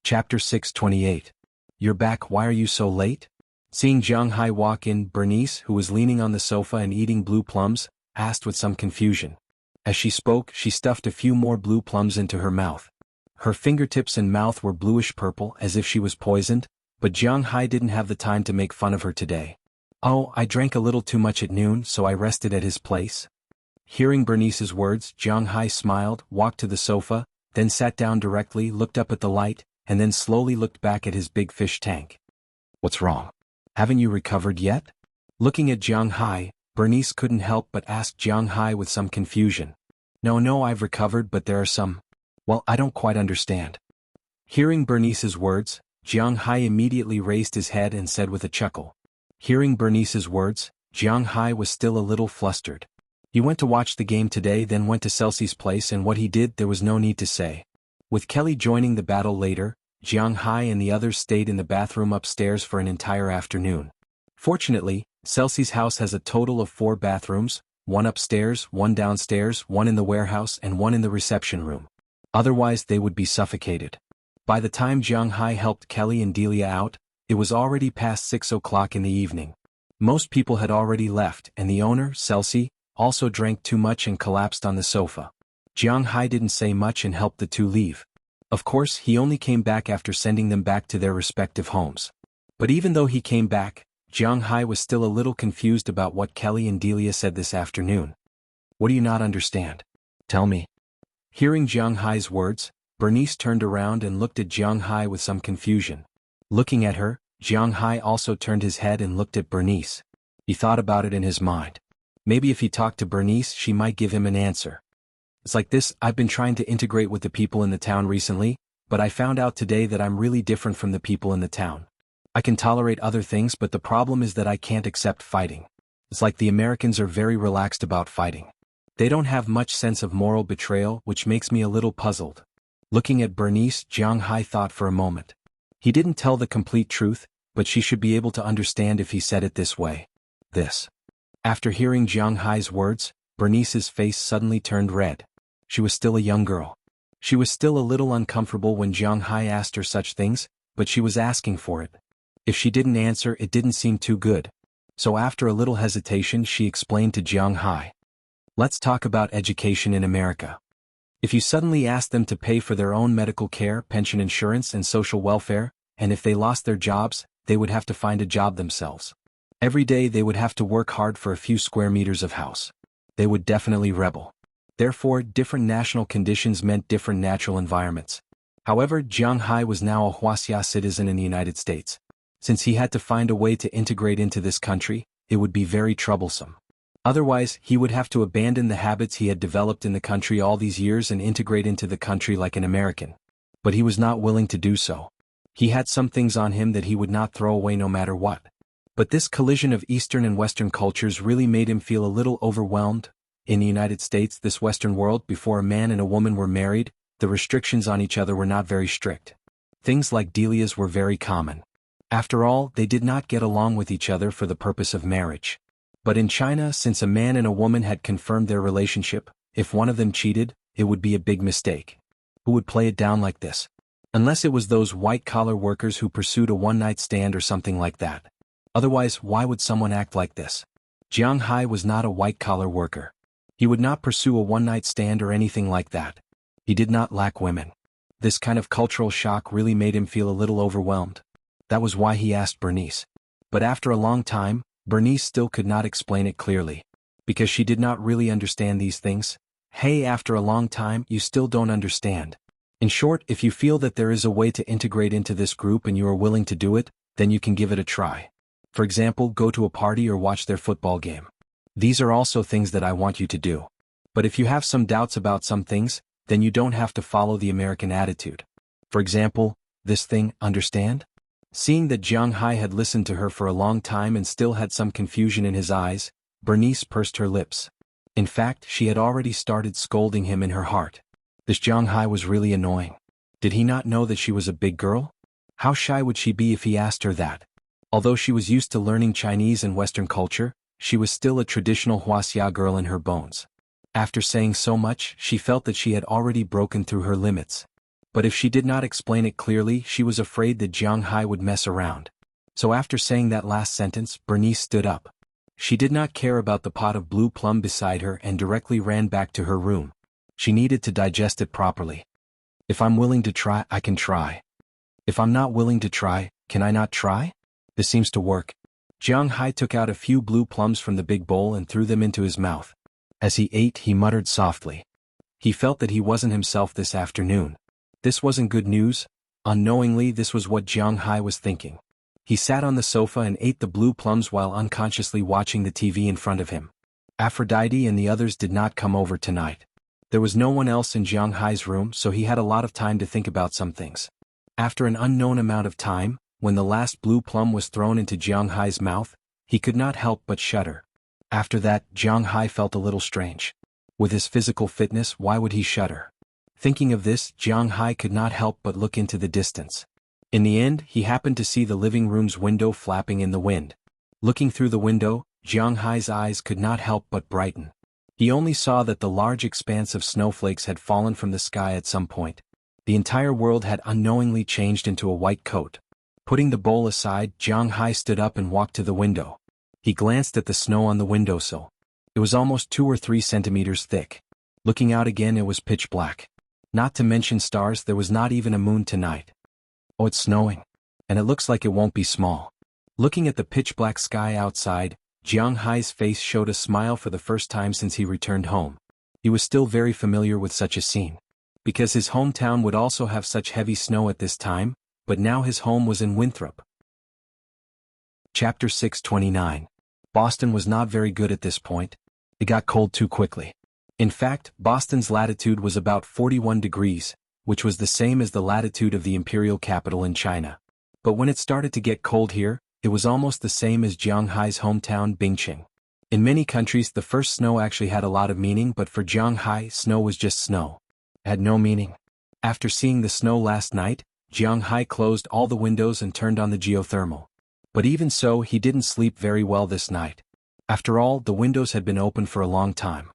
Chapter 628. You're back, why are you so late? Seeing Jiang Hai walk in, Bernice, who was leaning on the sofa and eating blue plums, asked with some confusion. As she spoke, she stuffed a few more blue plums into her mouth. Her fingertips and mouth were bluish-purple as if she was poisoned, but Jiang Hai didn't have the time to make fun of her today. Oh, I drank a little too much at noon, so I rested at his place. Hearing Bernice's words, Jiang Hai smiled, walked to the sofa, then sat down directly, looked up at the light, and then slowly looked back at his big fish tank. What's wrong? Haven't you recovered yet? Looking at Jiang Hai, Bernice couldn't help but ask Jiang Hai with some confusion. No, I've recovered, but there are some... Well, I don't quite understand. Hearing Bernice's words, Jiang Hai immediately raised his head and said with a chuckle. Hearing Bernice's words, Jiang Hai was still a little flustered. He went to watch the game today, then went to Chelsea's place, and what he did there was no need to say. With Kelly joining the battle later, Jiang Hai and the others stayed in the bathroom upstairs for an entire afternoon. Fortunately, Chelsea's house has a total of 4 bathrooms, one upstairs, one downstairs, one in the warehouse, and one in the reception room. Otherwise they would be suffocated. By the time Jiang Hai helped Kelly and Delia out, it was already past 6 o'clock in the evening. Most people had already left, and the owner, Chelsea, also drank too much and collapsed on the sofa. Jiang Hai didn't say much and helped the two leave. Of course, he only came back after sending them back to their respective homes. But even though he came back, Jiang Hai was still a little confused about what Kelly and Delia said this afternoon. What do you not understand? Tell me. Hearing Jiang Hai's words, Bernice turned around and looked at Jiang Hai with some confusion. Looking at her, Jiang Hai also turned his head and looked at Bernice. He thought about it in his mind. Maybe if he talked to Bernice, she might give him an answer. It's like this, I've been trying to integrate with the people in the town recently, but I found out today that I'm really different from the people in the town. I can tolerate other things, but the problem is that I can't accept fighting. It's like the Americans are very relaxed about fighting. They don't have much sense of moral betrayal, which makes me a little puzzled. Looking at Bernice, Jiang Hai thought for a moment. He didn't tell the complete truth, but she should be able to understand if he said it this way. After hearing Jiang Hai's words, Bernice's face suddenly turned red. She was still a young girl. She was still a little uncomfortable when Jiang Hai asked her such things, but she was asking for it. If she didn't answer, it didn't seem too good. So after a little hesitation, she explained to Jiang Hai. Let's talk about education in America. If you suddenly ask them to pay for their own medical care, pension insurance, and social welfare, and if they lost their jobs, they would have to find a job themselves. Every day they would have to work hard for a few square meters of house. They would definitely rebel. Therefore, different national conditions meant different natural environments. However, Jiang Hai was now a Wuxia citizen in the United States. Since he had to find a way to integrate into this country, it would be very troublesome. Otherwise, he would have to abandon the habits he had developed in the country all these years and integrate into the country like an American. But he was not willing to do so. He had some things on him that he would not throw away no matter what. But this collision of Eastern and Western cultures really made him feel a little overwhelmed. In the United States, this Western world, before a man and a woman were married, the restrictions on each other were not very strict. Things like Delia's were very common. After all, they did not get along with each other for the purpose of marriage. But in China, since a man and a woman had confirmed their relationship, if one of them cheated, it would be a big mistake. Who would play it down like this? Unless it was those white-collar workers who pursued a one-night stand or something like that. Otherwise, why would someone act like this? Jiang Hai was not a white-collar worker. He would not pursue a one-night stand or anything like that. He did not lack women. This kind of cultural shock really made him feel a little overwhelmed. That was why he asked Bernice. But after a long time, Bernice still could not explain it clearly. Because she did not really understand these things. Hey, after a long time, you still don't understand. In short, if you feel that there is a way to integrate into this group and you are willing to do it, then you can give it a try. For example, go to a party or watch their football game. These are also things that I want you to do. But if you have some doubts about some things, then you don't have to follow the American attitude. For example, this thing, understand? Seeing that Jiang Hai had listened to her for a long time and still had some confusion in his eyes, Bernice pursed her lips. In fact, she had already started scolding him in her heart. This Jiang Hai was really annoying. Did he not know that she was a big girl? How shy would she be if he asked her that? Although she was used to learning Chinese and Western culture, she was still a traditional Wuxia girl in her bones. After saying so much, she felt that she had already broken through her limits. But if she did not explain it clearly, she was afraid that Jiang Hai would mess around. So after saying that last sentence, Bernice stood up. She did not care about the pot of blue plum beside her and directly ran back to her room. She needed to digest it properly. If I'm willing to try, I can try. If I'm not willing to try, can I not try? This seems to work. Jiang Hai took out a few blue plums from the big bowl and threw them into his mouth. As he ate, he muttered softly. He felt that he wasn't himself this afternoon. This wasn't good news. Unknowingly, this was what Jiang Hai was thinking. He sat on the sofa and ate the blue plums while unconsciously watching the TV in front of him. Aphrodite and the others did not come over tonight. There was no one else in Jiang Hai's room, so he had a lot of time to think about some things. After an unknown amount of time, when the last blue plum was thrown into Jiang Hai's mouth, he could not help but shudder. After that, Jiang Hai felt a little strange. With his physical fitness, why would he shudder? Thinking of this, Jiang Hai could not help but look into the distance. In the end, he happened to see the living room's window flapping in the wind. Looking through the window, Jiang Hai's eyes could not help but brighten. He only saw that the large expanse of snowflakes had fallen from the sky at some point. The entire world had unknowingly changed into a white coat. Putting the bowl aside, Jiang Hai stood up and walked to the window. He glanced at the snow on the windowsill. It was almost 2 or 3 centimeters thick. Looking out again, it was pitch black. Not to mention stars, there was not even a moon tonight. Oh, it's snowing. And it looks like it won't be small. Looking at the pitch-black sky outside, Jiang Hai's face showed a smile for the first time since he returned home. He was still very familiar with such a scene. Because his hometown would also have such heavy snow at this time, but now his home was in Winthrop. Chapter 629. Boston was not very good at this point. It got cold too quickly. In fact, Boston's latitude was about 41 degrees, which was the same as the latitude of the imperial capital in China. But when it started to get cold here, it was almost the same as Jiang Hai's hometown, Bingqing. In many countries, the first snow actually had a lot of meaning, but for Jiang Hai, snow was just snow. It had no meaning. After seeing the snow last night, Jiang Hai closed all the windows and turned on the geothermal. But even so, he didn't sleep very well this night. After all, the windows had been open for a long time.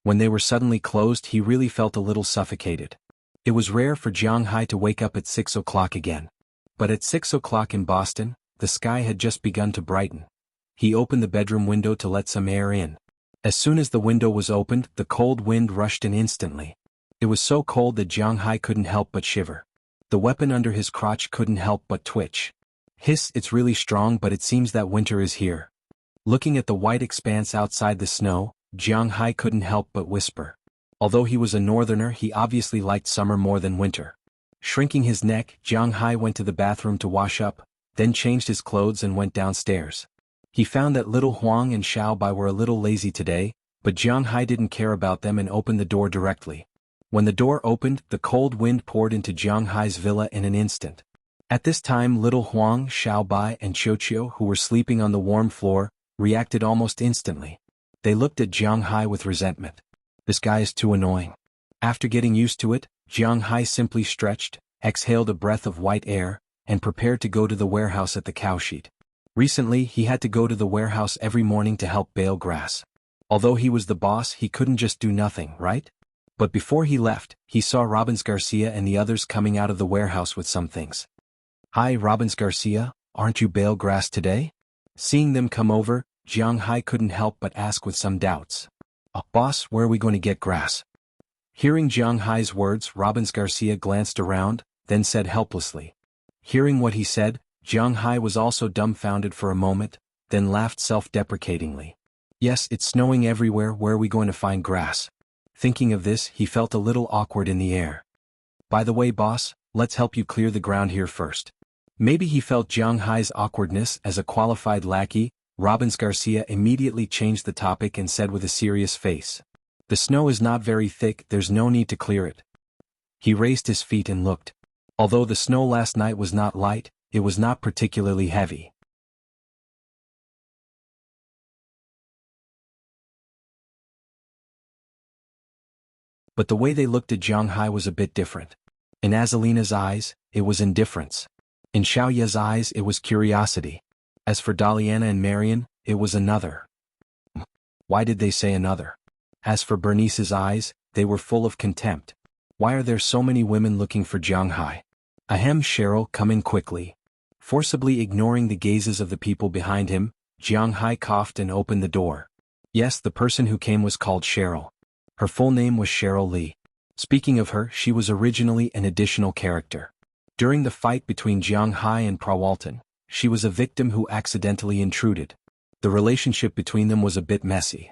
When they were suddenly closed, he really felt a little suffocated. It was rare for Jiang Hai to wake up at 6 o'clock again. But at 6 o'clock in Boston, the sky had just begun to brighten. He opened the bedroom window to let some air in. As soon as the window was opened, the cold wind rushed in instantly. It was so cold that Jiang Hai couldn't help but shiver. The weapon under his crotch couldn't help but twitch. Hiss, it's really strong, but it seems that winter is here. Looking at the white expanse outside the snow, Jiang Hai couldn't help but whisper. Although he was a northerner, he obviously liked summer more than winter. Shrinking his neck, Jiang Hai went to the bathroom to wash up, then changed his clothes and went downstairs. He found that little Huang and Xiao Bai were a little lazy today, but Jiang Hai didn't care about them and opened the door directly. When the door opened, the cold wind poured into Jiang Hai's villa in an instant. At this time, little Huang, Xiao Bai and Qiuqiu, who were sleeping on the warm floor, reacted almost instantly. They looked at Jiang Hai with resentment. This guy is too annoying. After getting used to it, Jiang Hai simply stretched, exhaled a breath of white air, and prepared to go to the warehouse at the cowshed. Recently, he had to go to the warehouse every morning to help bale grass. Although he was the boss, he couldn't just do nothing, right? But before he left, he saw Robbins Garcia and the others coming out of the warehouse with some things. Hi, Robbins Garcia, aren't you bale grass today? Seeing them come over, Jiang Hai couldn't help but ask with some doubts. Boss, where are we going to get grass? Hearing Jiang Hai's words, Robbins Garcia glanced around, then said helplessly. Hearing what he said, Jiang Hai was also dumbfounded for a moment, then laughed self-deprecatingly. Yes, it's snowing everywhere, where are we going to find grass? Thinking of this, he felt a little awkward in the air. By the way, boss, let's help you clear the ground here first. Maybe he felt Jiang Hai's awkwardness as a qualified lackey. Robbins Garcia immediately changed the topic and said with a serious face. The snow is not very thick, there's no need to clear it. He raised his feet and looked. Although the snow last night was not light, it was not particularly heavy. But the way they looked at Jiang Hai was a bit different. In Azalina's eyes, it was indifference. In Xiaoya's eyes, it was curiosity. As for Daliana and Marian, it was another. Why did they say another? As for Bernice's eyes, they were full of contempt. Why are there so many women looking for Jianghai? Ahem, Cheryl, come in quickly. Forcibly ignoring the gazes of the people behind him, Jianghai coughed and opened the door. Yes, the person who came was called Cheryl. Her full name was Cheryl Lee. Speaking of her, she was originally an additional character. During the fight between Jianghai and Prawalton, she was a victim who accidentally intruded. The relationship between them was a bit messy.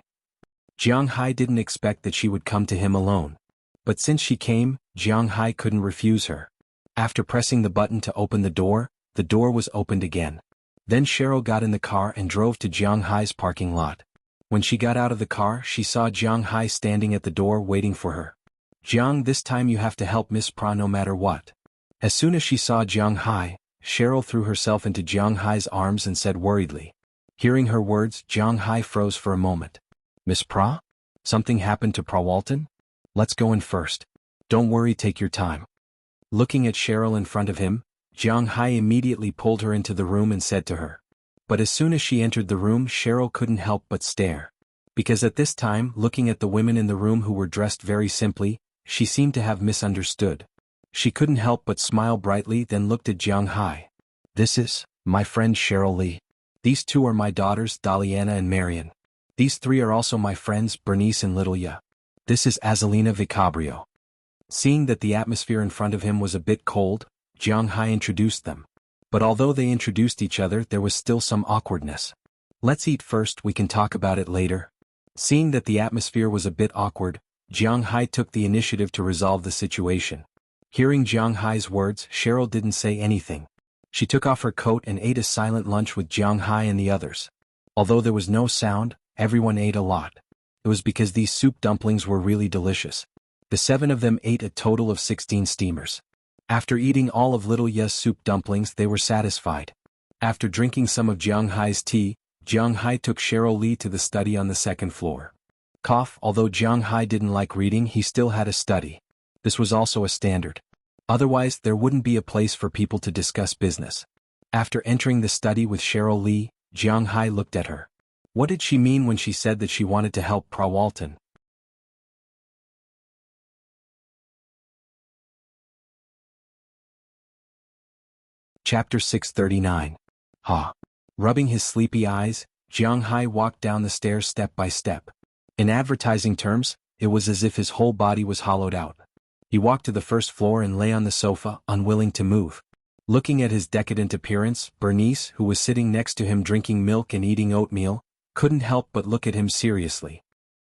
Jianghai didn't expect that she would come to him alone. But since she came, Jianghai couldn't refuse her. After pressing the button to open the door was opened again. Then Cheryl got in the car and drove to Jianghai's parking lot. When she got out of the car, she saw Jianghai standing at the door waiting for her. Jiang, this time you have to help Miss Pra no matter what. As soon as she saw Jianghai, Cheryl threw herself into Jianghai's arms and said worriedly. Hearing her words, Jianghai froze for a moment. Miss Pra? Something happened to Prawalton? Let's go in first. Don't worry, take your time. Looking at Cheryl in front of him, Jianghai immediately pulled her into the room and said to her. But as soon as she entered the room, Cheryl couldn't help but stare. Because at this time, looking at the women in the room who were dressed very simply, she seemed to have misunderstood. She couldn't help but smile brightly, then looked at Jianghai. This is my friend Cheryl Lee. These two are my daughters, Daliana and Marian. These three are also my friends, Bernice and Little Ya. This is Azalina Vicabrio. Seeing that the atmosphere in front of him was a bit cold, Jianghai introduced them. But although they introduced each other, there was still some awkwardness. Let's eat first, we can talk about it later. Seeing that the atmosphere was a bit awkward, Jianghai took the initiative to resolve the situation. Hearing Jianghai's words, Cheryl didn't say anything. She took off her coat and ate a silent lunch with Jianghai and the others. Although there was no sound, everyone ate a lot. It was because these soup dumplings were really delicious. The 7 of them ate a total of 16 steamers. After eating all of Little Ya's soup dumplings, they were satisfied. After drinking some of Jianghai's tea, Jianghai took Cheryl Lee to the study on the second floor. Although Jianghai didn't like reading, he still had a study. This was also a standard. Otherwise, there wouldn't be a place for people to discuss business. After entering the study with Cheryl Lee, Jianghai looked at her. What did she mean when she said that she wanted to help Prawalton? Chapter 639. Rubbing his sleepy eyes, Jianghai walked down the stairs step by step. In advertising terms, it was as if his whole body was hollowed out. He walked to the first floor and lay on the sofa, unwilling to move. Looking at his decadent appearance, Bernice, who was sitting next to him drinking milk and eating oatmeal, couldn't help but look at him seriously.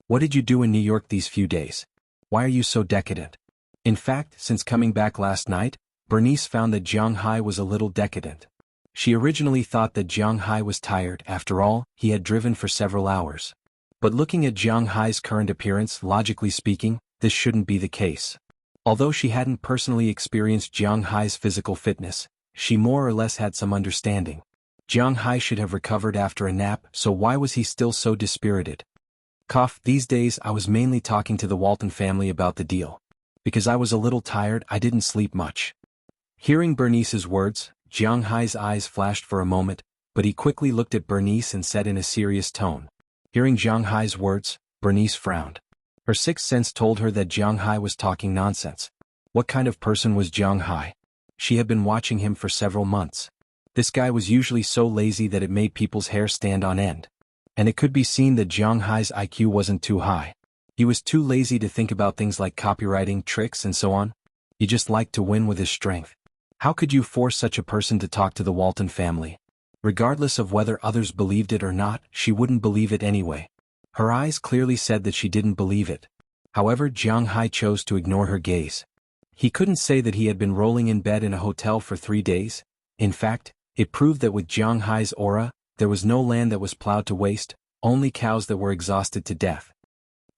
What did you do in New York these few days? Why are you so decadent? In fact, since coming back last night, Bernice found that Jianghai was a little decadent. She originally thought that Jianghai was tired, after all, he had driven for several hours. But looking at Jianghai's current appearance, logically speaking, this shouldn't be the case. Although she hadn't personally experienced Jianghai's physical fitness, she more or less had some understanding. Jianghai should have recovered after a nap, so why was he still so dispirited? These days I was mainly talking to the Walton family about the deal. Because I was a little tired, I didn't sleep much. Hearing Bernice's words, Jianghai's eyes flashed for a moment, but he quickly looked at Bernice and said in a serious tone. Hearing Jianghai's words, Bernice frowned. Her sixth sense told her that Jianghai was talking nonsense. What kind of person was Jianghai? She had been watching him for several months. This guy was usually so lazy that it made people's hair stand on end. And it could be seen that Jianghai's IQ wasn't too high. He was too lazy to think about things like copywriting, tricks and so on. He just liked to win with his strength. How could you force such a person to talk to the Walton family? Regardless of whether others believed it or not, she wouldn't believe it anyway. Her eyes clearly said that she didn't believe it. However, Jianghai chose to ignore her gaze. He couldn't say that he had been rolling in bed in a hotel for 3 days. In fact, it proved that with Jianghai's aura, there was no land that was plowed to waste, only cows that were exhausted to death.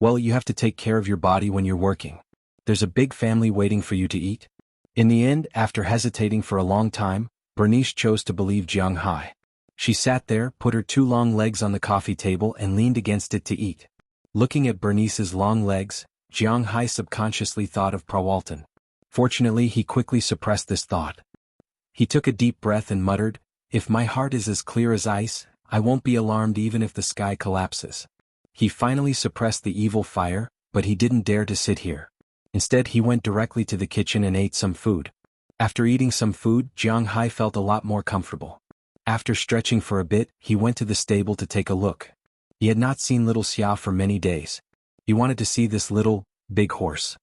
Well, you have to take care of your body when you're working. There's a big family waiting for you to eat. In the end, after hesitating for a long time, Bernice chose to believe Jianghai. She sat there, put her 2 long legs on the coffee table and leaned against it to eat. Looking at Bernice's long legs, Jianghai subconsciously thought of Prawalton. Fortunately, he quickly suppressed this thought. He took a deep breath and muttered, "If my heart is as clear as ice, I won't be alarmed even if the sky collapses." He finally suppressed the evil fire, but he didn't dare to sit here. Instead he went directly to the kitchen and ate some food. After eating some food, Jiang Hai felt a lot more comfortable. After stretching for a bit, he went to the stable to take a look. He had not seen little Xia for many days. He wanted to see this little, big horse.